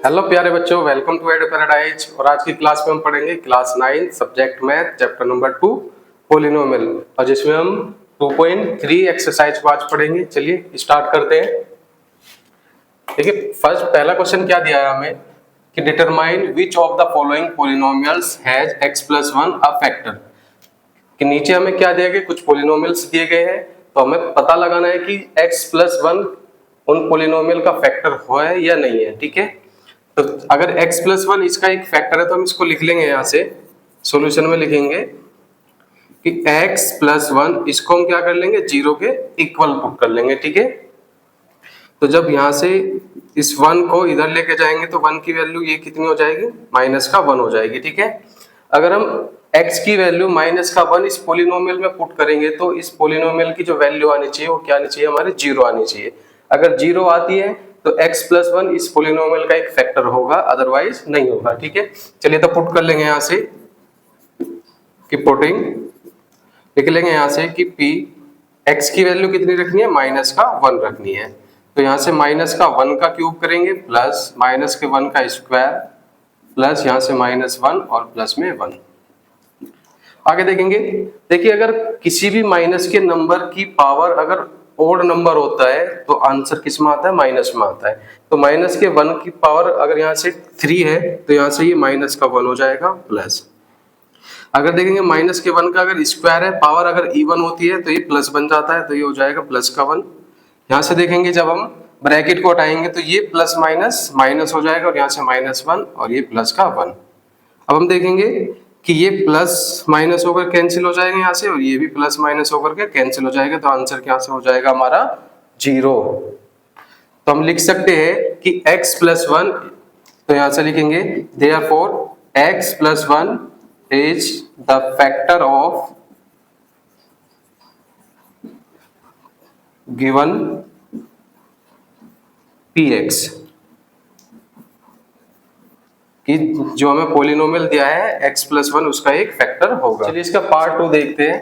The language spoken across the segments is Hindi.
हेलो प्यारे बच्चों, वेलकम टू एडु पैराडाइज। और आज की क्लास में हम पढ़ेंगे class 9 subject math chapter number 2 polynomial, और जिसमें हम 2.3 एक्सरसाइज को आज पढ़ेंगे। चलिए स्टार्ट करते हैं। देखिए फर्स्ट पहला क्वेश्चन क्या दिया है हमें कि determine which of the following polynomials has x+1 a factor. कि नीचे हमें क्या दिया गया, कुछ पोलिनोमियल्स दिए गए हैं, तो हमें पता लगाना है कि x+1 उन पोलिनोमियल का फैक्टर है या नहीं है। ठीक है, तो अगर x+1 इसका एक फैक्टर है तो हम इसको लिख लेंगे, यहाँ से सॉल्यूशन में लिखेंगे कि x+1 इसको हम क्या कर लेंगे, 0 के इक्वल पुट कर लेंगे। ठीक है, तो जब यहाँ से इस 1 को इधर लेके जाएंगे तो 1 की वैल्यू ये कितनी हो जाएगी, -1 हो जाएगी। ठीक है, अगर हम x की वैल्यू -1 इस पोलिनोमियल में पुट करेंगे तो इस पोलिनोमियल की जो वैल्यू आनी चाहिए वो क्या आनी चाहिए, हमारे 0 आनी चाहिए। अगर 0 आती है तो x+1 इस पोलिनोमियल का एक फैक्टर होगा, अदरवाइज नहीं होगा। ठीक है, चलिए तो पुट कर लेंगे यहाँ से कि पुटिंग लिख लेंगे यहाँ से कि p x की वैल्यू कितनी रखनी है, -1 रखनी है। तो यहाँ से -1 का क्यूब करेंगे प्लस -1 का स्क्वायर प्लस यहाँ से -1 और प्लस में 1। आगे देखेंगे। देखिए अगर किसी भी माइनस के नंबर की पावर अगर ओड नंबर होता है तो आंसर किस में आता है, माइनस में आता है। तो माइनस के 1 की पावर अगर यहाँ से 3 है तो यहाँ से ये -1 हो जाएगा प्लस। अगर देखेंगे माइनस के 1 का अगर स्क्वायर है, पावर अगर इवन होती है तो ये प्लस बन जाता है, तो ये हो जाएगा +1। यहाँ से देखेंगे जब हम ब्रैकेट को हटाएंगे तो ये प्लस माइनस माइनस हो जाएगा और यहाँ से -1 और ये +1। अब हम देखेंगे कि ये प्लस माइनस होकर कैंसिल हो जाएगा यहाँ से, और ये भी प्लस माइनस होकर के कैंसिल हो जाएगा, तो आंसर क्या से हो जाएगा हमारा 0। तो हम लिख सकते हैं कि x+1, तो यहाँ से लिखेंगे therefore x+1 is the factor of given px, कि जो हमें पोलिनोमियल दिया है x+1 उसका एक फैक्टर होगा। चलिए इसका पार्ट 2 देखते हैं।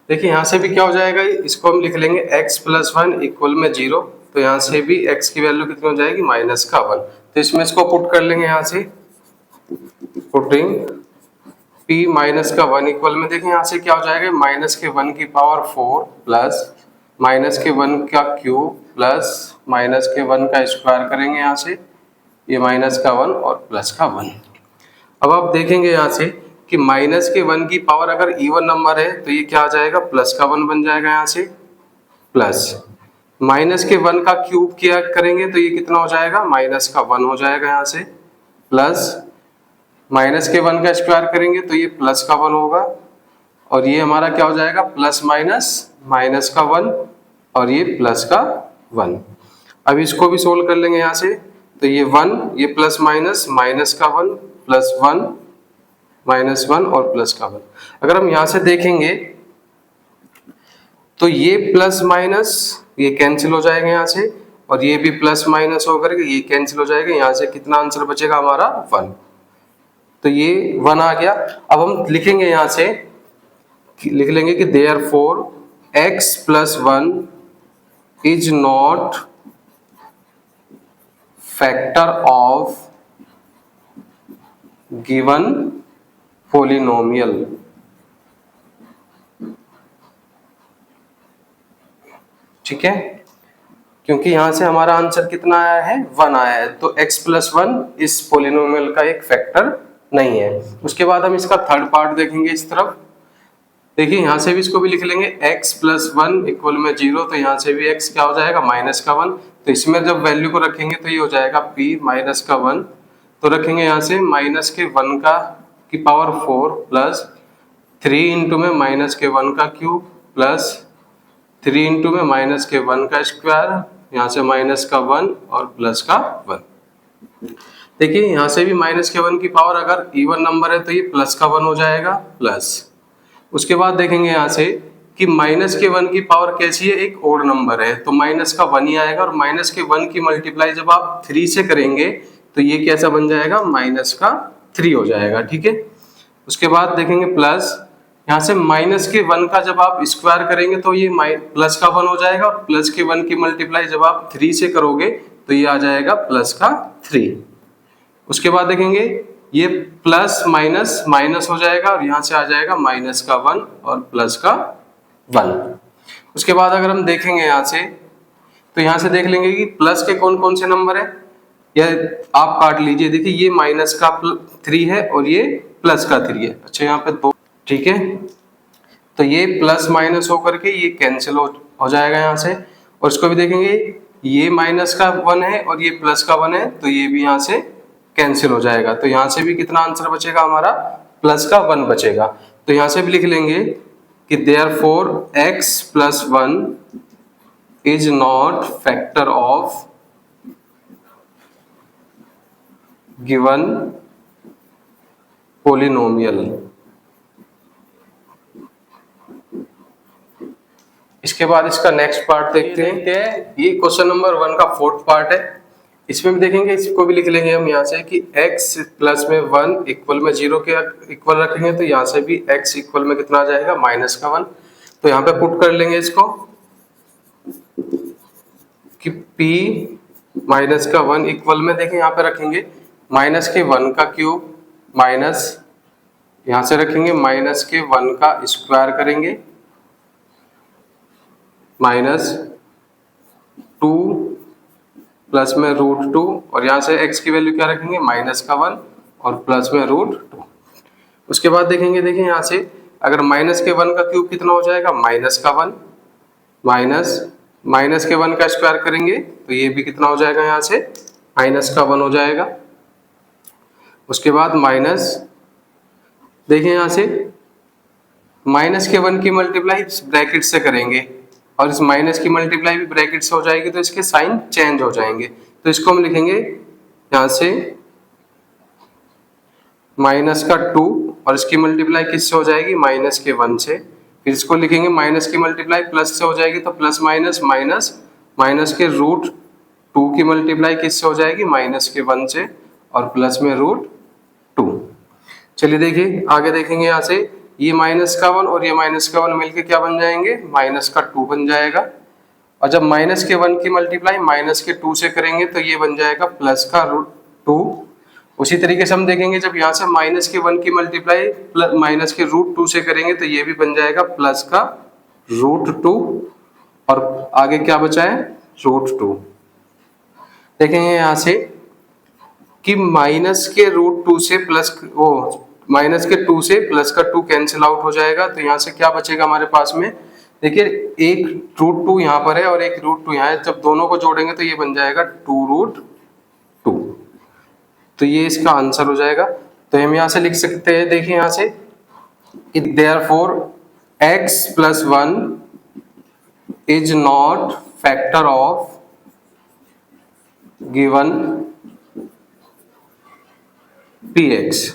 देखिए यहाँ से भी क्या हो जाएगा, इसको हम लिख लेंगे x+1 इक्वल में 0, तो यहाँ से भी x की वैल्यू कितनी हो जाएगी, -1। तो इसमें इसको पुट कर लेंगे, यहाँ से पुटिंग p -1 इक्वल में, देखिए यहाँ से क्या हो जाएगा, -1 की पावर 4 प्लस -1 का क्यूब प्लस -1 का स्क्वायर करेंगे, यहाँ से ये -1 और +1। अब आप देखेंगे यहाँ से कि -1 की पावर अगर इवन नंबर है तो ये क्या आ जाएगा, +1 बन जाएगा, यहाँ से प्लस -1 का क्यूब किया करेंगे तो ये कितना हो जाएगा, -1 हो जाएगा, यहाँ से प्लस -1 का स्क्वायर करेंगे तो ये +1 होगा, और ये हमारा क्या हो जाएगा, प्लस -1 और ये +1। अब इसको भी सोल्व कर लेंगे यहाँ से, तो ये 1, ये प्लस -1 प्लस 1 -1 और +1। अगर हम यहाँ से देखेंगे तो ये प्लस माइनस ये कैंसिल हो जाएगा यहाँ से, और ये भी प्लस माइनस होकर के ये कैंसिल हो जाएगा, यहाँ से कितना आंसर बचेगा हमारा 1। तो ये 1 आ गया। अब हम लिखेंगे यहाँ से, लिख लेंगे कि therefore x+1 is not factor of given polynomial. ठीक है, क्योंकि यहां से हमारा आंसर कितना आया है, 1 आया है, तो x+1 इस पोलिनोमियल का एक फैक्टर नहीं है। उसके बाद हम इसका थर्ड पार्ट देखेंगे इस तरफ। देखिए यहाँ से भी इसको भी लिख लेंगे x+1 इक्वल में 0, तो यहाँ से भी x क्या हो जाएगा, -1। तो इसमें जब वैल्यू को रखेंगे तो ये हो जाएगा p -1, तो रखेंगे यहाँ से -1 का की पावर 4 प्लस 3 इंटू में -1 का क्यूब प्लस 3 इंटू में -1 का स्क्वायर, यहाँ से -1 और +1। देखिए यहाँ से भी -1 की पावर अगर इवन नंबर है तो ये +1 हो जाएगा प्लस। उसके बाद देखेंगे यहाँ से कि -1 की पावर कैसी है, एक ओड नंबर है, तो -1 ही आएगा, और -1 की मल्टीप्लाई जब आप 3 से करेंगे तो ये कैसा बन जाएगा, -3 हो जाएगा। ठीक है, उसके बाद देखेंगे प्लस, यहाँ से -1 का जब आप स्क्वायर करेंगे तो ये +1 हो जाएगा, और +1 की मल्टीप्लाई जब आप 3 से करोगे तो ये आ जाएगा +3। उसके बाद देखेंगे ये प्लस माइनस माइनस हो जाएगा और यहाँ से आ जाएगा माइनस का 1 और प्लस का 1। उसके बाद अगर हम देखेंगे यहाँ से तो यहाँ से देख लेंगे कि प्लस के कौन कौन से नंबर है, या आप काट लीजिए। देखिए ये माइनस का 3 है और ये प्लस का 3 है। अच्छा यहाँ पे 2, ठीक है, तो ये प्लस माइनस होकर के ये कैंसिल हो जाएगा यहाँ से। और इसको भी देखेंगे ये माइनस का 1 है और ये प्लस का 1 है, तो ये भी यहाँ से कैंसिल हो जाएगा। तो यहाँ से भी कितना आंसर बचेगा हमारा, प्लस का 1 बचेगा। तो यहाँ से भी लिख लेंगे कि therefore x plus 1 is not factor of given polynomial. इसके बाद इसका नेक्स्ट पार्ट देखते हैं। ये क्वेश्चन नंबर 1 का 4th पार्ट है। इसमें भी देखेंगे, इसको भी लिख लेंगे हम यहाँ से कि x प्लस में 1 इक्वल में 0 के इक्वल रखेंगे, तो यहाँ से भी x इक्वल में कितना आ जाएगा, माइनस का 1। तो यहाँ पे पुट कर लेंगे इसको कि p माइनस का 1 इक्वल में, देखें यहाँ पे रखेंगे माइनस के 1 का क्यूब माइनस, यहाँ से रखेंगे माइनस के 1 का स्क्वायर करेंगे माइनस 2 प्लस में √2, और यहाँ से x की वैल्यू क्या रखेंगे, माइनस का 1 और प्लस में √2। उसके बाद देखेंगे, देखिए यहाँ से अगर माइनस के 1 का क्यूब कितना हो जाएगा, माइनस का 1 माइनस के 1 का स्क्वायर करेंगे तो ये भी कितना हो जाएगा, यहाँ से माइनस का 1 हो जाएगा। उसके बाद माइनस, देखिए यहाँ से माइनस के 1 की मल्टीप्लाई ब्रैकेट से करेंगे और इस माइनस की मल्टीप्लाई भी ब्रैकेट से हो जाएगी, तो इसके साइन चेंज हो जाएंगे। तो इसको हम लिखेंगे यहाँ से माइनस का 2 और इसकी मल्टीप्लाई किससे हो जाएगी, माइनस के 1 से। फिर इसको लिखेंगे माइनस की मल्टीप्लाई प्लस से हो जाएगी, तो प्लस माइनस माइनस, माइनस के √2 की मल्टीप्लाई किससे हो जाएगी, माइनस के 1 से और प्लस में √2। चलिए देखिए आगे देखेंगे, यहाँ से ये माइनस का 1 और ये माइनस का 1 मिलके क्या बन जाएंगे, माइनस का 2 बन जाएगा। और जब माइनस के 1 की मल्टीप्लाई माइनस के 2 से करेंगे तो ये बन जाएगा प्लस का √2। उसी तरीके से हम देखेंगे जब यहाँ से माइनस के 1 की मल्टीप्लाई माइनस के √2 से करेंगे तो ये भी बन जाएगा प्लस का √2, और आगे क्या बचा है, √2। देखेंगे यहाँ से कि माइनस के √2 से प्लस माइनस के 2 से प्लस का 2 कैंसिल आउट हो जाएगा, तो यहाँ से क्या बचेगा हमारे पास में, देखिए एक √2 यहाँ पर है और एक √2 यहाँ है, जब दोनों को जोड़ेंगे तो ये बन जाएगा 2√2। तो ये इसका आंसर हो जाएगा। तो हम यहाँ से लिख सकते हैं, देखिए यहाँ से therefore x plus 1 is not factor of given px,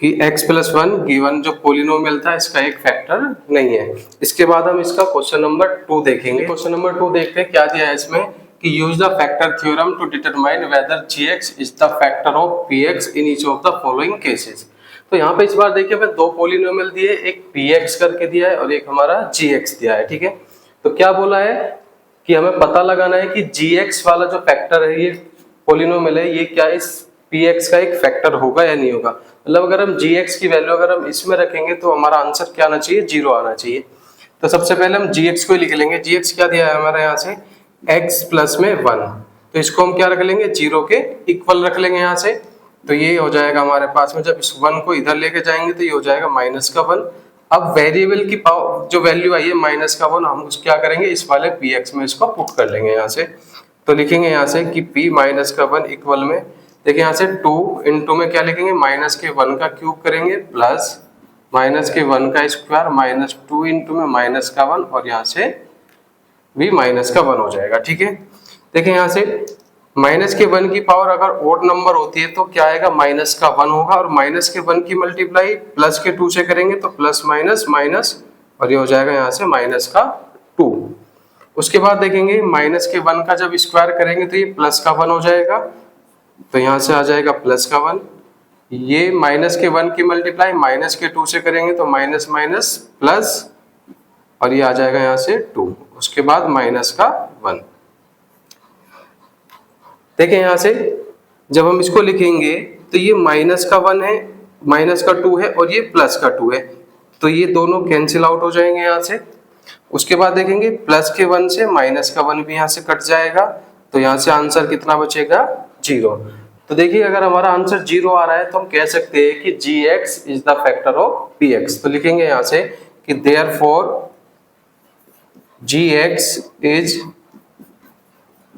कि x प्लस 1 गिवन जो पोलिनोमियल था इसका एक फैक्टर नहीं है। इसके बाद हम इसका क्वेश्चन नंबर 2 देखेंगे। क्वेश्चन नंबर 2 देखते हैं क्या दिया है इसमें, कि use the factor theorem to determine whether gx is the factor of px in each of the following cases. तो यहाँ पे इस बार देखिए हमें 2 पोलिनोमियल दिए, एक px करके दिया है और एक हमारा gx दिया है, ठीक है। तो क्या बोला है कि हमें पता लगाना है कि gx वाला जो फैक्टर है, ये पोलिनोमियल है, ये क्या इस px का एक फैक्टर होगा या नहीं होगा। मतलब अगर हम gx की वैल्यू अगर हम इसमें रखेंगे तो हमारा आंसर क्या आना चाहिए, 0 आना चाहिए। तो सबसे पहले हम gx को ही लिख लेंगे। gx क्या दिया है हमारे यहाँ से, x प्लस में 1, तो इसको हम क्या रख लेंगे, 0 के इक्वल रख लेंगे यहाँ से। तो ये हो जाएगा हमारे पास में, जब इस 1 को इधर लेके जाएंगे तो ये हो जाएगा माइनस का 1। अब वेरिएबल की पावर जो वैल्यू आई है माइनस का 1, हम क्या करेंगे, इस वाले px में इसको पुट कर लेंगे यहाँ से। तो लिखेंगे यहाँ से कि p माइनस का 1 इक्वल में, देखिए यहाँ से 2 इंटू में क्या लिखेंगे, माइनस के 1 का क्यूब करेंगे प्लस माइनस के 1 का स्क्वायर माइनस 2 इंटू में माइनस का 1 और यहाँ से भी माइनस का 1 हो जाएगा, ठीक है। देखिए यहाँ से माइनस के 1 की पावर अगर ओड नंबर होती है तो क्या आएगा, माइनस का 1 होगा, और माइनस के 1 की मल्टीप्लाई प्लस के 2 से करेंगे तो प्लस माइनस माइनस, और ये हो जाएगा यहाँ से माइनस का 2। उसके बाद देखेंगे माइनस के 1 का जब स्क्वायर करेंगे तो ये प्लस का 1 हो जाएगा, तो यहाँ से आ जाएगा प्लस का 1। ये माइनस के 1 की मल्टीप्लाई माइनस के 2 से करेंगे तो माइनस माइनस प्लस, और ये आ जाएगा यहाँ से 2। उसके बाद माइनस का 1। देखिए यहाँ से जब हम इसको लिखेंगे तो ये माइनस का 1 है, माइनस का 2 है और ये प्लस का 2 है, तो ये दोनों कैंसिल आउट हो जाएंगे यहाँ से। उसके बाद देखेंगे प्लस के 1 से माइनस का 1 भी यहाँ से कट जाएगा, तो यहाँ से आंसर कितना बचेगा 0। तो देखिए अगर हमारा आंसर 0 आ रहा है तो हम कह सकते हैं कि gx is the factor of px। तो लिखेंगे यहाँ से कि therefore gx is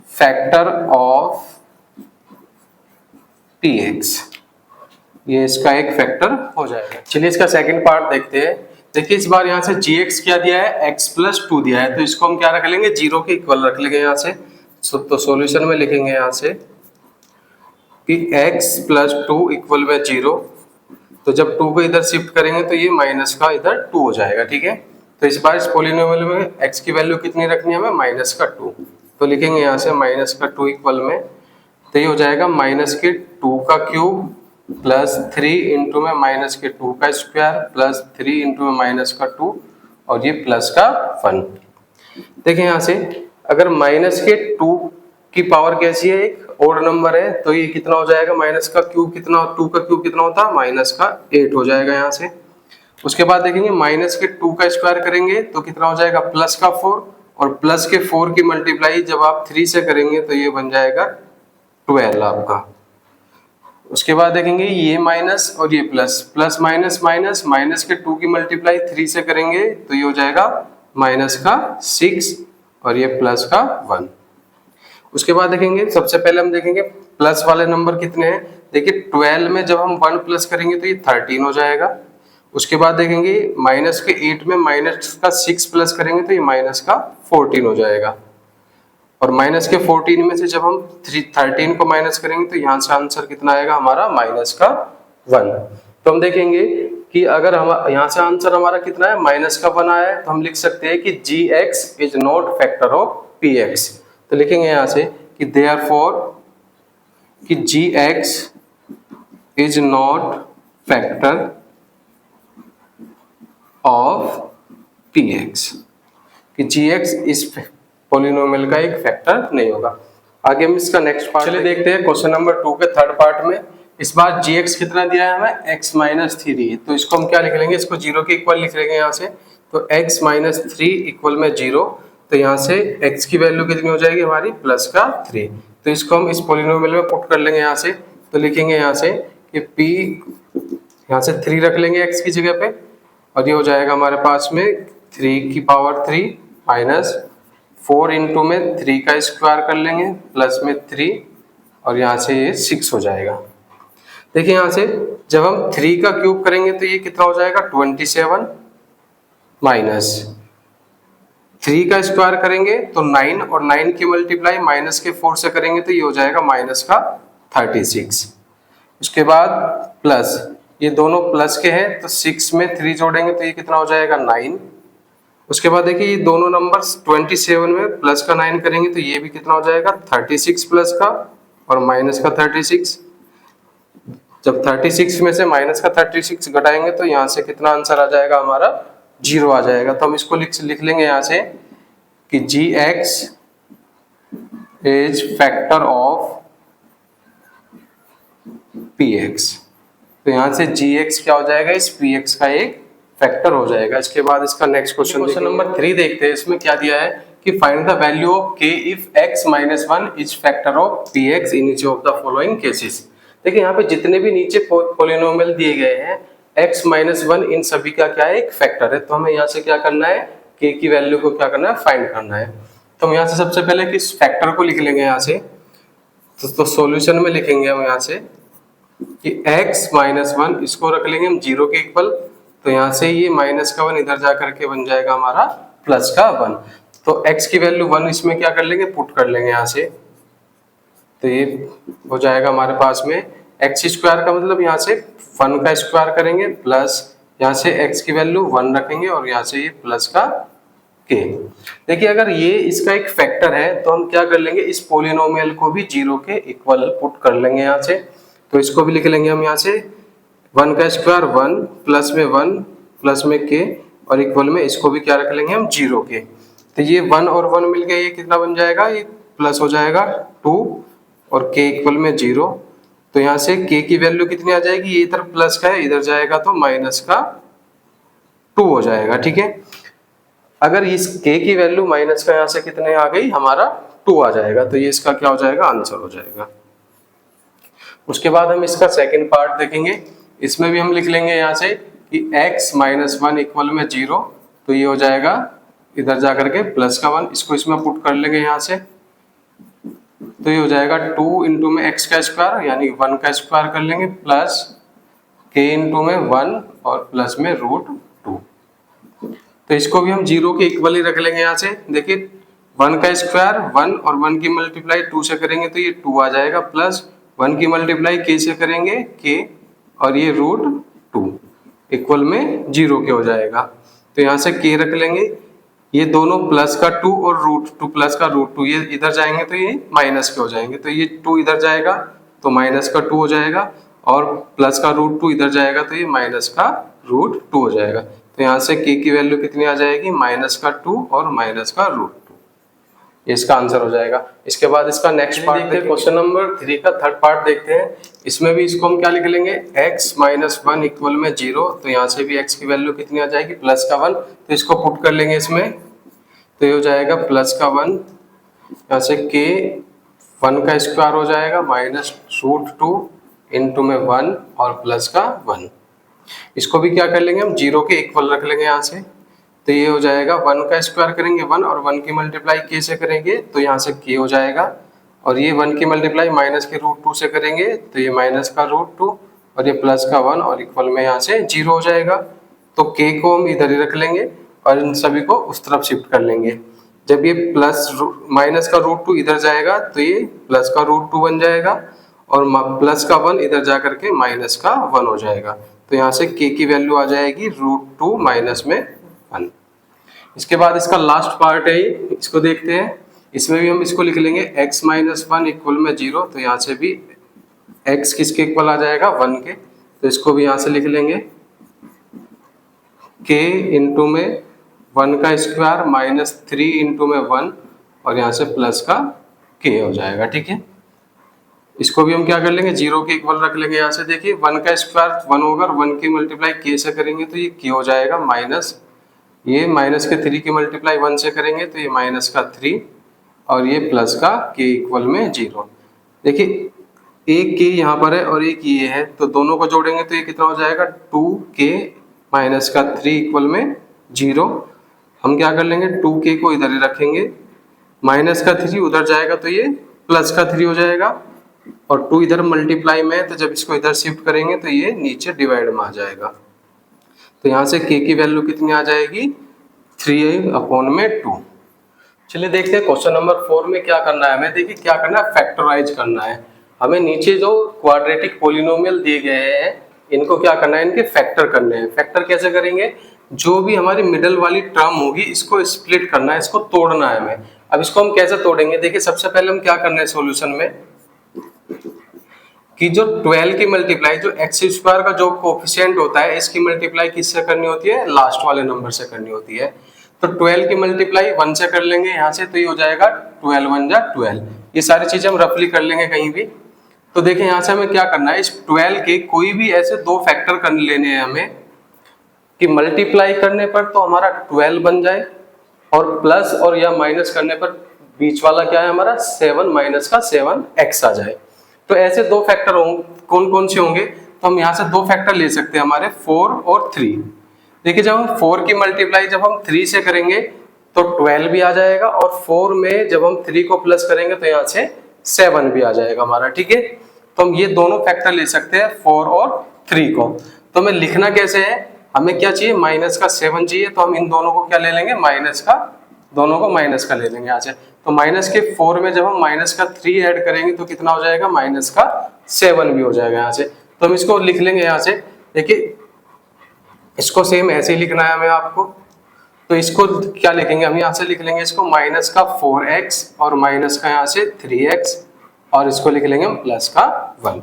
factor of px, ये इसका एक फैक्टर हो जाएगा। चलिए इसका सेकंड पार्ट देखते हैं। देखिए इस बार यहाँ से gx क्या दिया है, x+2 दिया है, तो इसको हम क्या रख लेंगे 0 के इक्वल रख लेंगे यहाँ से। तो सॉल्यूशन में लिखेंगे यहाँ से कि x+2 इक्वल में 0, तो जब 2 को इधर शिफ्ट करेंगे तो ये माइनस का इधर 2 हो जाएगा, ठीक है। तो इस बार इस पॉलिनोमियल में x की वैल्यू कितनी रखनी है हमें, माइनस का 2, तो लिखेंगे यहाँ से माइनस का 2 इक्वल में, तो ये हो जाएगा माइनस के 2 का क्यूब प्लस 3 इंटू में माइनस के 2 का स्क्वायर प्लस 3 इंटू में माइनस का 2 और ये प्लस का 1। देखिए यहाँ से अगर माइनस के 2 की पावर कैसी है, एक ओड नंबर है, तो ये कितना हो जाएगा, माइनस का क्यूब कितना, 2 का क्यूब कितना होता है, माइनस का 8 हो जाएगा यहाँ से। उसके बाद देखेंगे माइनस के 2 का स्क्वायर करेंगे तो कितना हो जाएगा, प्लस का 4, और प्लस के 4 की मल्टीप्लाई जब आप 3 से करेंगे तो ये बन जाएगा 12 आपका। उसके बाद देखेंगे ये माइनस और ये plus, plus minus minus, minus के 2 की मल्टीप्लाई 3 से करेंगे तो ये हो जाएगा माइनस का 6 और ये प्लस का 1। उसके बाद देखेंगे सबसे पहले हम देखेंगे प्लस वाले नंबर कितने हैं। देखिए 12 में जब हम 1 प्लस करेंगे तो ये 13 हो जाएगा। उसके बाद देखेंगे माइनस के 8 में माइनस का 6 प्लस करेंगे तो ये माइनस का 14 हो जाएगा, और माइनस के 14 में से जब हम 13 को माइनस करेंगे तो यहाँ से आंसर कितना आएगा हमारा, माइनस का 1। तो हम देखेंगे कि अगर हम यहाँ से आंसर हमारा कितना है, माइनस का 1 आया है, तो हम लिख सकते हैं कि gx is not factor of px। तो लिखेंगे यहाँ से कि देयरफॉर कि gx is not factor of px, कि gx इस पॉलिनोमियल का एक फैक्टर नहीं होगा। आगे हम इसका नेक्स्ट पार्ट चलिए देखते हैं क्वेश्चन नंबर 2 के थर्ड पार्ट में। इस बार gx कितना दिया है हमें, x-3, तो इसको हम क्या लिख लेंगे, इसको 0 के इक्वल लिख लेंगे यहाँ से। तो x-3 इक्वल में 0, तो यहाँ से x की वैल्यू कितनी हो जाएगी हमारी, प्लस का 3, तो इसको हम इस पॉलिनोमियल में पुट कर लेंगे यहाँ से। तो लिखेंगे यहाँ से कि p यहाँ से 3 रख लेंगे x की जगह पे, और ये हो जाएगा हमारे पास में 3 की पावर 3 माइनस 4 इंटू में 3 का स्क्वायर कर लेंगे प्लस में 3, और यहाँ से ये 6 हो जाएगा। देखिए यहाँ से जब हम 3 का क्यूब करेंगे तो ये कितना हो जाएगा, 27 माइनस 3 का स्क्वायर करेंगे तो 9, और 9 की मल्टीप्लाई माइनस के 4 से करेंगे तो ये हो जाएगा माइनस का 36। उसके बाद प्लस, ये दोनों प्लस के हैं तो 6 में 3 जोड़ेंगे तो ये कितना हो जाएगा 9। उसके बाद देखिए ये दोनों नंबर्स 27 में प्लस का 9 करेंगे तो ये भी कितना हो जाएगा 36 प्लस का और माइनस का 36। जब 36 में से माइनस का 36 घटाएंगे तो यहाँ से कितना आंसर आ जाएगा हमारा, 0 आ जाएगा। तो हम इसको लिख लेंगे यहाँ से कि gx is factor of px। तो यहाँ से gx क्या हो जाएगा, इस px का एक फैक्टर हो जाएगा। इसके बाद इसका नेक्स्ट क्वेश्चन नंबर 3 देखते हैं। इसमें क्या दिया है कि find the value of k if x-1 is factor of px in each of the following cases. देखिए यहाँ पे जितने भी नीचे पॉलिनोमियल दिए गए हैं x-1 इन सभी का क्या है, एक फैक्टर है। तो हमें यहाँ से क्या करना है, k की वैल्यू को क्या करना है, फाइंड करना है। तो हम यहाँ से सबसे पहले किस फैक्टर को लिख लेंगे यहाँ से, तो सॉल्यूशन में लिखेंगे हम यहाँ से कि x-1 इसको रख लेंगे हम 0 के इक्वल, तो यहाँ से ये माइनस का 1 इधर जा करके बन जाएगा हमारा प्लस का 1। तो x की वैल्यू 1 इसमें क्या कर लेंगे, पुट कर लेंगे यहाँ से। तो ये हो जाएगा हमारे पास में x स्क्वायर का मतलब यहाँ से 1 का स्क्वायर करेंगे प्लस यहाँ से x की वैल्यू 1 रखेंगे और यहाँ से ये प्लस का k। देखिए अगर ये इसका एक फैक्टर है तो हम क्या कर लेंगे, इस पॉलिनोमियल को भी 0 के इक्वल पुट कर लेंगे यहाँ से। तो इसको भी लिख लेंगे हम यहाँ से 1 का स्क्वायर 1 प्लस में 1 प्लस में k और इक्वल में इसको भी क्या रख लेंगे हम 0 के। तो ये 1 और 1 मिल गए, ये कितना बन जाएगा, ये प्लस हो जाएगा 2 और k इक्वल में 0। तो यहाँ से k की वैल्यू कितनी आ जाएगी, ये इधर प्लस का है, इधर जाएगा तो माइनस का 2 हो जाएगा। ठीक है, अगर इस k की वैल्यू माइनस का यहाँ से कितने आ गई, हमारा 2 आ जाएगा, तो ये इसका क्या हो जाएगा, आंसर हो जाएगा। उसके बाद हम इसका सेकंड पार्ट देखेंगे। इसमें भी हम लिख लेंगे यहाँ से कि x माइनस 1 इक्वल में 0, तो ये हो जाएगा इधर जा करके प्लस का 1, इसको इसमें पुट कर लेंगे यहाँ से, तो ये हो जाएगा 2 इंटू में x का स्क्वायर यानी 1 का स्क्वायर कर लेंगे, प्लस k इंटू में 1 और प्लस में √2। तो इसको भी हम 0 के इक्वल ही रख लेंगे यहाँ से। देखिए 1 का स्क्वायर 1 और 1 की मल्टीप्लाई 2 से करेंगे तो ये 2 आ जाएगा, प्लस 1 की मल्टीप्लाई k से करेंगे k और ये √2 इक्वल में 0 के हो जाएगा। तो यहाँ से k रख लेंगे, ये दोनों प्लस का 2 और √2 प्लस का √2 ये इधर जाएंगे तो ये माइनस के हो जाएंगे, तो ये 2 इधर जाएगा तो माइनस का 2 हो जाएगा, और प्लस का √2 इधर जाएगा तो ये माइनस का √2 हो जाएगा। तो यहाँ से k की वैल्यू कितनी आ जाएगी, माइनस का 2 और माइनस का √2, ये इसका आंसर हो जाएगा। इसके बाद इसका नेक्स्ट पार्ट देखते हैं, क्वेश्चन नंबर 3 का थर्ड पार्ट देखते हैं। इसमें भी इसको हम क्या लिख लेंगे, x माइनस 1 इक्वल में 0, तो यहाँ से भी x की वैल्यू कितनी आ जाएगी, प्लस का 1, तो इसको पुट कर लेंगे इसमें, तो ये हो जाएगा प्लस का 1, यहाँ से k 1 का स्क्वायर हो जाएगा माइनस √2 इंटू में 1 और प्लस का 1, इसको भी क्या कर लेंगे हम 0 के इक्वल रख लेंगे यहाँ से, तो ये हो जाएगा 1 का स्क्वायर करेंगे 1 और 1 की मल्टीप्लाई k से करेंगे तो यहाँ से k हो जाएगा, और ये 1 की मल्टीप्लाई माइनस के √2 से करेंगे तो ये माइनस का √2 और ये प्लस का 1 और इक्वल में यहाँ से 0 हो जाएगा। तो k को हम इधर ही रख लेंगे और इन सभी को उस तरफ शिफ्ट कर लेंगे। जब ये प्लस माइनस का √2 इधर जाएगा तो ये प्लस का √2 बन जाएगा, और प्लस का 1 इधर जा करके माइनस का 1 हो जाएगा। तो यहाँ से k की वैल्यू आ जाएगी √2 माइनस में 1। इसके बाद इसका लास्ट पार्ट है, इसको देखते हैं। इसमें भी हम इसको लिख लेंगे x माइनस 1 इक्वल में 0, तो यहाँ से भी x किसके इक्वल आ जाएगा, 1 के, तो इसको भी यहाँ से लिख लेंगे k इंटू में 1 का स्क्वायर माइनस 3 इंटू में 1 और यहाँ से प्लस का k हो जाएगा। ठीक है, इसको भी हम क्या कर लेंगे, 0 के इक्वल रख लेंगे। यहाँ से देखिए 1 का स्क्वायर 1 होगा, 1 की मल्टीप्लाई k से करेंगे तो ये k हो जाएगा माइनस, ये माइनस के 3 की मल्टीप्लाई 1 से करेंगे तो ये माइनस का 3 और ये प्लस का k इक्वल में 0। देखिए एक k यहाँ पर है और एक ये है, तो दोनों को जोड़ेंगे तो ये कितना हो जाएगा, 2k माइनस का 3 इक्वल में 0। हम क्या कर लेंगे, 2k को इधर ही रखेंगे, माइनस का 3 उधर जाएगा तो ये प्लस का 3 हो जाएगा, और 2 इधर मल्टीप्लाई में है तो जब इसको इधर शिफ्ट करेंगे तो ये नीचे डिवाइड में आ जाएगा। तो यहाँ से k की वैल्यू कितनी आ जाएगी, 3/2। चलिए देखते हैं क्वेश्चन नंबर 4 में क्या करना है हमें। देखिए क्या करना है, फैक्टराइज करना है हमें। नीचे जो क्वाड्रेटिक पोलिनोमियल दिए गए हैं इनको क्या करना है, इनके फैक्टर करने हैं। फैक्टर कैसे करेंगे, जो भी हमारी मिडल वाली टर्म होगी इसको स्प्लिट करना है, इसको तोड़ना है हमें। अब इसको हम कैसे तोड़ेंगे, देखिए सबसे पहले हम क्या करना है सोल्यूशन में, कि जो 12 की मल्टीप्लाई जो x स्क्वायर का जो कोफिशिएंट होता है इसकी मल्टीप्लाई किससे करनी होती है, लास्ट वाले नंबर से करनी होती है। तो 12 की मल्टीप्लाई 1 से कर लेंगे यहाँ से, तो ये हो जाएगा 12 1 जा 12। ये सारी चीजें हम रफली कर लेंगे कहीं भी। तो देखिए यहाँ से हमें क्या करना है, इस 12 के कोई भी ऐसे दो फैक्टर कर लेने हैं हमें कि मल्टीप्लाई करने पर तो हमारा 12 बन जाए, और प्लस और या माइनस करने पर बीच वाला क्या है हमारा 7 माइनस का 7x आ जाए। तो ऐसे दो फैक्टर कौन कौन से होंगे, तो हम यहाँ से दो फैक्टर ले सकते हैं हमारे 4 और 3। देखिए जब हम 4 की मल्टीप्लाई जब हम 3 से करेंगे तो 12 भी आ जाएगा, और 4 में जब हम 3 को प्लस करेंगे तो यहाँ से 7 भी आ जाएगा हमारा। ठीक है, तो हम ये दोनों फैक्टर ले सकते हैं 4 और 3 को। तो हमें लिखना कैसे है, हमें क्या चाहिए, माइनस का 7 चाहिए, तो हम इन दोनों को क्या ले लेंगे, माइनस का, दोनों को माइनस का ले लेंगे यहाँ से। तो माइनस के 4 में जब हम माइनस का 3 ऐड करेंगे तो कितना हो जाएगा, माइनस का 7 भी हो जाएगा यहाँ से। तो हम इसको लिख लेंगे यहाँ से। देखिए इसको सेम ऐसे ही लिखना है हमें आपको, तो इसको क्या लिखेंगे हम, यहाँ से लिख लेंगे इसको माइनस का 4x और माइनस का यहाँ से 3x, और इसको लिख लेंगे हम प्लस का 1।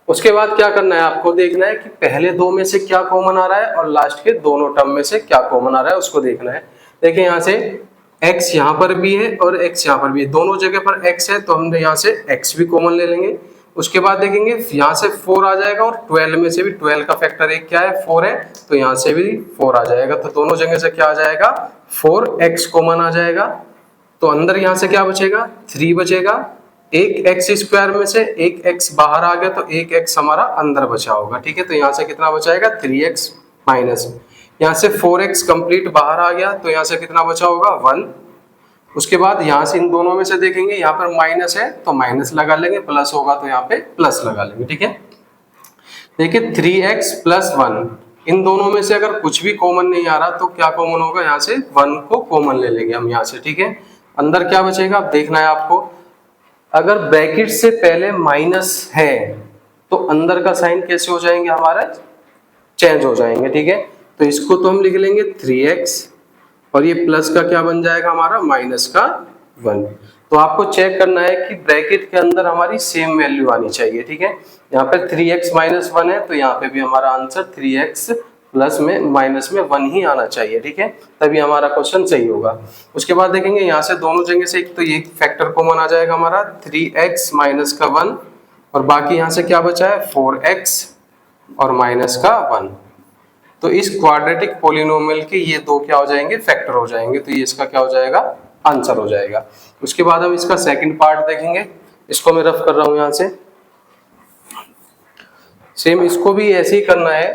उसके बाद क्या करना है, आपको देखना है कि पहले दो में से क्या कॉमन आ रहा है और लास्ट के दोनों टर्म में से क्या कॉमन आ रहा है, उसको देखना है। देखिए यहाँ से x यहाँ पर भी है और x यहाँ पर भी है, दोनों जगह पर x है, तो हम यहाँ से x भी कॉमन ले लेंगे। उसके बाद देखेंगे यहाँ से 4 आ जाएगा और 12 में से भी 12 का फैक्टर एक क्या है 4 है, तो यहाँ से भी 4 आ जाएगा। तो दोनों जगह से क्या आ जाएगा 4x कॉमन आ जाएगा। तो अंदर यहाँ से क्या बचेगा 3 बचेगा। एक एक्स स्क्वायर में से एक x बाहर आ गया तो एक x हमारा अंदर बचा होगा। ठीक है, तो यहाँ से कितना बचाएगा 3x माइनस, यहाँ से 4x कंप्लीट बाहर आ गया तो यहाँ से कितना बचा होगा 1। उसके बाद यहाँ से इन दोनों में से देखेंगे यहाँ पर माइनस है तो माइनस लगा लेंगे, प्लस होगा तो यहाँ पे प्लस लगा लेंगे। ठीक है, देखिए 3x प्लस 1, इन दोनों में से अगर कुछ भी कॉमन नहीं आ रहा तो क्या कॉमन होगा, यहाँ से 1 को कॉमन ले लेंगे हम यहाँ से। ठीक है, अंदर क्या बचेगा अब देखना है आपको। अगर ब्रैकेट से पहले माइनस है तो अंदर का साइन कैसे हो जाएंगे हमारा चेंज हो जाएंगे। ठीक है, तो इसको तो हम लिख लेंगे 3x और ये प्लस का क्या बन जाएगा हमारा माइनस का 1। तो आपको चेक करना है कि ब्रैकेट के अंदर हमारी सेम वैल्यू आनी चाहिए। ठीक है, यहाँ पे 3x माइनस 1 है तो यहाँ पे भी हमारा आंसर 3x प्लस में माइनस में 1 ही आना चाहिए। ठीक है, तभी हमारा क्वेश्चन सही होगा। उसके बाद देखेंगे यहाँ से दोनों जगह से एक तो ये फैक्टर कॉमन आ जाएगा हमारा 3x माइनस का 1 और बाकी यहाँ से क्या बचा है 4x और माइनस का 1। तो इस क्वाड्रेटिक पोलिनोमियल के ये दो क्या हो जाएंगे फैक्टर हो जाएंगे, तो ये इसका क्या हो जाएगा आंसर हो जाएगा। उसके बाद हम इसका सेकंड पार्ट देखेंगे, इसको मैं रफ कर रहा हूं यहाँ से। सेम इसको भी ऐसे ही करना है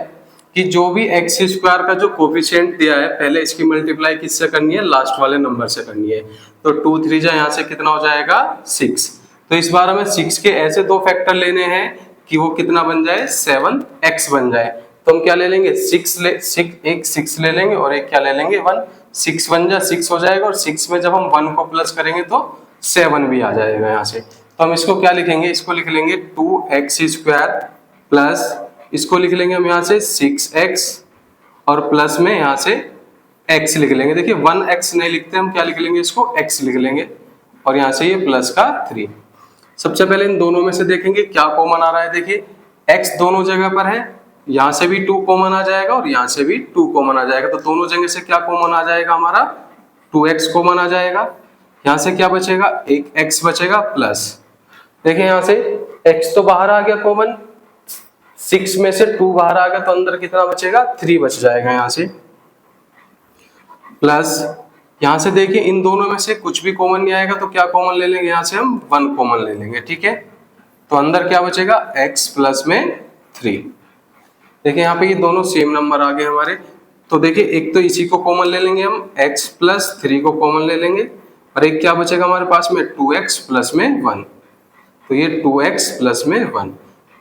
कि जो भी एक्स स्क्वायर का जो कोफिशिएंट दिया है पहले इसकी मल्टीप्लाई किससे करनी है लास्ट वाले नंबर से करनी है। तो 2 3 जा यहाँ से कितना हो जाएगा 6। तो इस बार हमें 6 के ऐसे दो फैक्टर लेने हैं कि वो कितना बन जाए 7x बन जाए। तो हम क्या ले लेंगे एक 6 ले लेंगे और एक क्या ले लेंगे 1। 6 बन जा 6 हो जाएगा और 6 में जब हम 1 को प्लस करेंगे तो 7 भी आ जाएगा यहाँ से। तो हम इसको क्या लिखेंगे, इसको लिख लेंगे 2x स्क्वायर प्लस इसको लिख लेंगे हम यहाँ से 6x और प्लस में यहाँ से x लिख लेंगे। देखिए 1x नहीं लिखते हम, क्या लिख लेंगे इसको x लिख लेंगे और यहाँ से ये प्लस का 3। सबसे पहले इन दोनों में से देखेंगे क्या कॉमन आ रहा है। देखिए x दोनों जगह पर है, यहाँ से भी 2 कॉमन आ जाएगा और यहाँ से भी 2 कॉमन आ जाएगा। तो दोनों जगह से क्या कॉमन आ जाएगा हमारा 2x कॉमन आ जाएगा। यहाँ से क्या बचेगा एक x बचेगा प्लस देखिए यहाँ से x तो बाहर आ गया कॉमन, 6 में से 2 बाहर आ गया तो अंदर कितना बचेगा 3 बच जाएगा यहाँ से प्लस यहाँ से देखिए इन दोनों में से कुछ भी कॉमन नहीं आएगा तो क्या कॉमन ले लेंगे, यहाँ से हम 1 कॉमन ले लेंगे। ठीक है, तो अंदर क्या बचेगा x प्लस में 3। देखिए यहाँ पे ये दोनों सेम नंबर आ गए हमारे। तो देखिए एक तो इसी को कॉमन ले लेंगे हम x प्लस 3 को कॉमन ले लेंगे और एक क्या बचेगा हमारे पास में 2x प्लस में 1। तो ये 2x प्लस में 1।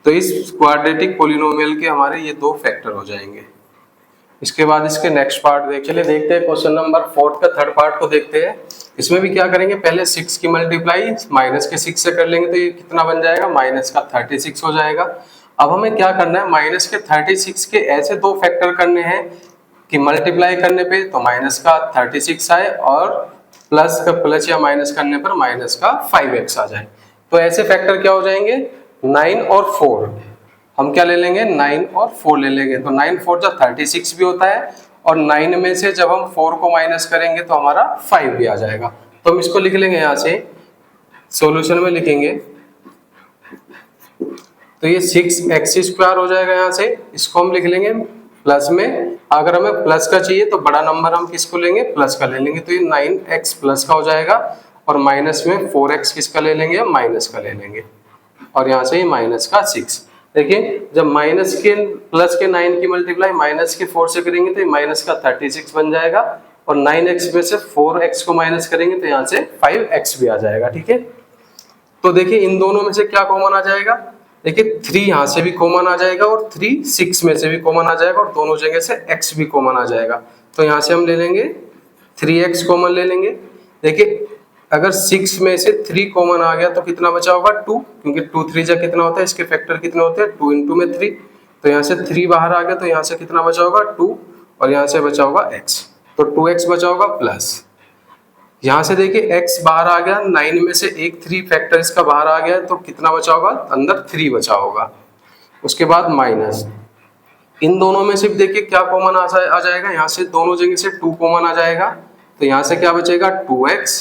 तो इस क्वाड्रेटिक पोलिनोमियल के हमारे ये दो फैक्टर हो जाएंगे। इसके बाद इसके नेक्स्ट पार्ट देखते हैं क्वेश्चन नंबर 4 का थर्ड पार्ट को देखते हैं। इसमें भी क्या करेंगे, पहले 6 की मल्टीप्लाई माइनस के 6 से कर लेंगे तो ये कितना बन जाएगा माइनस का 36 हो जाएगा। अब हमें क्या करना है, माइनस के 36 के ऐसे दो फैक्टर करने हैं कि मल्टीप्लाई करने पे तो माइनस का 36 आए और प्लस का प्लस या माइनस करने पर माइनस का 5x आ जाए। तो ऐसे फैक्टर क्या हो जाएंगे 9 और 4। हम क्या ले लेंगे 9 और 4 ले लेंगे। तो 9 4 जा 36 भी होता है और 9 में से जब हम 4 को माइनस करेंगे तो हमारा 5 भी आ जाएगा। तो हम इसको लिख लेंगे यहाँ से सॉल्यूशन में लिखेंगे तो ये 6x स्क्वायर हो जाएगा। यहाँ से इसको हम लिख लेंगे प्लस में, अगर हमें प्लस का चाहिए तो बड़ा नंबर हम किसको लेंगे प्लस का ले लेंगे। तो ये 9x प्लस का हो जाएगा और माइनस में 4x किसका ले लेंगे माइनस का ले लेंगे और यहाँ से ये माइनस का 6। देखिए जब माइनस के प्लस के 9 की मल्टीप्लाई माइनस के 4 से करेंगे तो ये माइनस का 36 बन जाएगा और 9x में से 4x को माइनस करेंगे तो यहाँ से 5x भी आ जाएगा। ठीक है, तो देखिए इन दोनों में से क्या कॉमन आ जाएगा, देखिए 3 यहाँ से भी कॉमन आ जाएगा और 3 6 में से भी कॉमन आ जाएगा और दोनों जगह से x भी कॉमन आ जाएगा। तो यहाँ से हम ले लेंगे 3x कॉमन ले लेंगे। देखिए अगर 6 में से 3 कॉमन आ गया तो कितना बचा होगा 2, क्योंकि 2 3 जा कितना होता है, इसके फैक्टर कितने होते हैं 2 इंटू में 3। तो यहाँ से 3 बाहर आ गया तो यहाँ से कितना बचा होगा 2 और यहाँ से बचा होगा x, तो 2x बचा होगा प्लस यहाँ से देखिए x बाहर आ गया, 9 में से एक 3 फैक्टर इसका बाहर आ गया तो कितना बचा होगा अंदर 3 बचा होगा। उसके बाद माइनस इन दोनों में से देखिए क्या कॉमन आ जाएगा, यहाँ से दोनों जगह से 2 कॉमन आ जाएगा तो यहाँ से क्या बचेगा 2x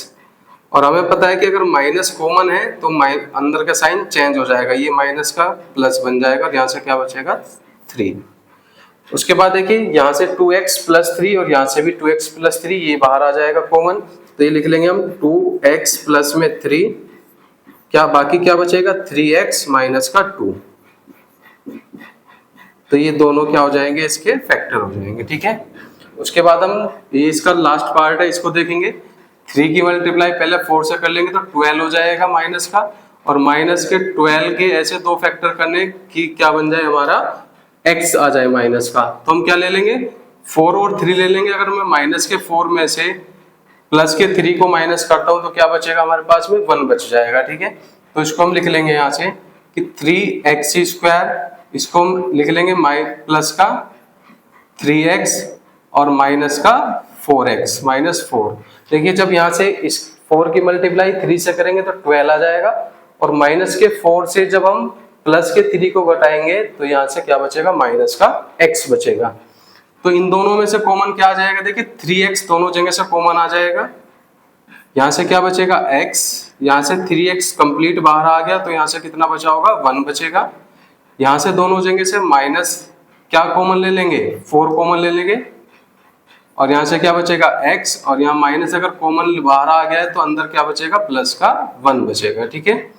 और हमें पता है कि अगर माइनस कॉमन है तो अंदर का साइन चेंज हो जाएगा, ये माइनस का प्लस बन जाएगा और यहाँ से क्या बचेगा 3। उसके बाद देखिए यहाँ से 2x प्लस 3 और यहाँ से भी 2x प्लस 3 ये बाहर आ जाएगा कॉमन, तो ये लिख लेंगे हम 2x प्लस में 3, क्या बाकी क्या बचेगा 3x माइनस का 2। तो ये दोनों क्या हो जाएंगे, इसके फैक्टर हो जाएंगे, ठीक है। उसके बाद हम ये इसका लास्ट पार्ट है, इसको देखेंगे। 3 की मल्टीप्लाई पहले 4 से कर लेंगे तो 12 हो जाएगा माइनस का, और माइनस के 12 के ऐसे दो फैक्टर करने की क्या बन जाए हमारा x आ जाए माइनस का, तो हम क्या ले लेंगे 4 और 3 ले लेंगे। अगर मैं माइनस के 4 में से प्लस के 3 को माइनस करता हूं तो क्या बचेगा हमारे पास में 1 बच जाएगा, ठीक है। तो इसको हम लिख लेंगे यहाँ से कि 3x², इसको हम लिख लेंगे प्लस का 3x और माइनस का 4x माइनस 4। देखिए जब यहाँ से इस 4 की मल्टीप्लाई 3 से करेंगे तो 12 आ जाएगा, और माइनस के 4 से जब हम प्लस के 3 को घटाएंगे तो यहाँ से क्या बचेगा माइनस का x बचेगा। तो इन दोनों में से कॉमन क्या आ जाएगा, देखिए 3x दोनों जगह से कॉमन आ जाएगा, यहाँ से क्या बचेगा x, यहाँ से 3x कंप्लीट बाहर आ गया तो यहाँ से कितना बचा होगा 1 बचेगा। यहाँ से दोनों जगह से माइनस क्या कॉमन ले लेंगे 4 कॉमन ले लेंगे, और यहाँ से क्या बचेगा x, और यहाँ माइनस अगर कॉमन बाहर आ गया है तो अंदर क्या बचेगा प्लस का 1 बचेगा, ठीक है।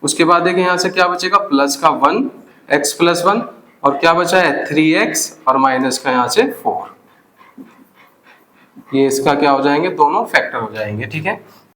उसके बाद देखिए यहाँ से क्या बचेगा प्लस का 1 x प्लस 1, और क्या बचा है 3x और माइनस का यहाँ से 4। ये इसका क्या हो जाएंगे दोनों फैक्टर हो जाएंगे, ठीक है।